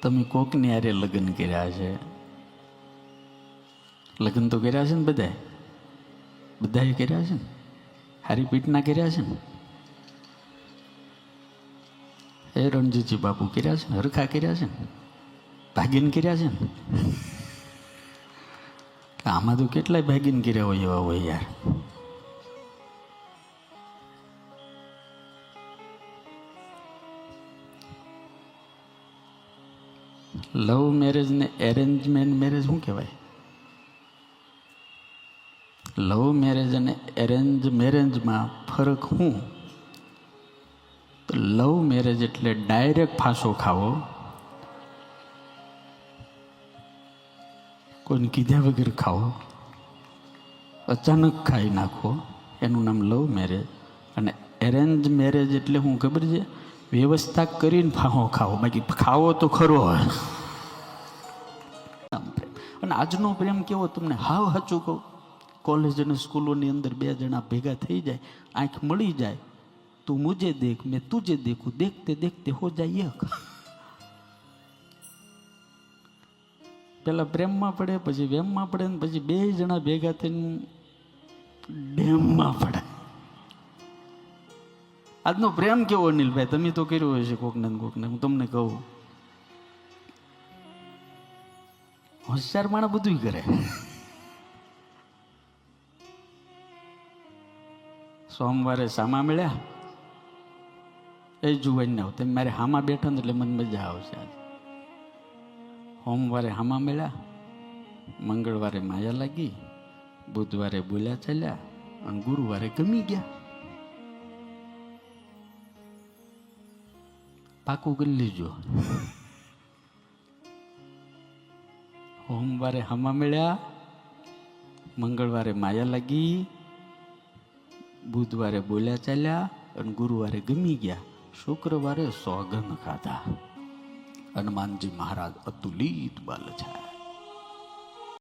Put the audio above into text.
તમે કોકની હારે લગ્ન કર્યા છે, લગ્ન તો કર્યા છે ને બધાએ કર્યા છે ને, હારી પીઠના કર્યા છે ને, એ રણજીતજી બાપુ કર્યા છે ને, હરખા કર્યા છે ને, ભાગીન કર્યા છે ને. આમાં તો કેટલાય ભાગીન કર્યા હોય એવા હોય યાર. લવ મેરેજ ને એરેન્જમેન્ટ મેરેજ શું કહેવાય? લવ મેરેજ અને એરેન્જ મેરેજમાં ફરક શું? તો લવ મેરેજ એટલે ડાયરેક્ટ ફાંસો ખાવો, કોઈને કીધા વગર ખાવો, અચાનક ખાઈ નાખો, એનું નામ લવ મેરેજ. અને એરેન્જ મેરેજ એટલે શું ખબર છે? વ્યવસ્થા કરીને ફાંસો ખાવો, બાકી ખાવો તો ખરો. અને આજનો પ્રેમ કેવો તમને હાવ સાચું કહું, કોલેજ અને સ્કૂલોની અંદર બે જણા ભેગા થઈ જાય, આંખ મળી જાય, તું મુझे દેખ મેં તુझे દેખું, દેખતે દેખતે હો જાય એક. પેલા પ્રેમમાં પડે, પછી વેમમાં પડે, ને પછી બે જણા ભેગા થઈને ડેમમાં પડે. આજનો પ્રેમ કેવો અનિલભાઈ, તમે તો કર્યો હશે કોકને કોકને. હું તમને કહું, હોશિયાર માણસ બધું કરે. સોમવારે સામા મળ્યા, એ જુવાન ના તમે મારે હામા બેઠા ને એટલે મને મજા આવશે. આજે સોમવારે હામા મળ્યા, મંગળવારે માયા લાગી, બુધવારે બોલ્યા ચાલ્યા, અને ગુરુવારે ગમી ગયા. પાકું કરી લીજો. સોમવારે હામા મળ્યા, મંગળવારે માયા લાગી, બુધવારે બોલ્યા ચાલ્યા, અને ગુરુવારે ગમી ગયા. શુક્રવારે સોગંદ ખાધા. હનુમાનજી મહારાજ અતુલિત બલ છે.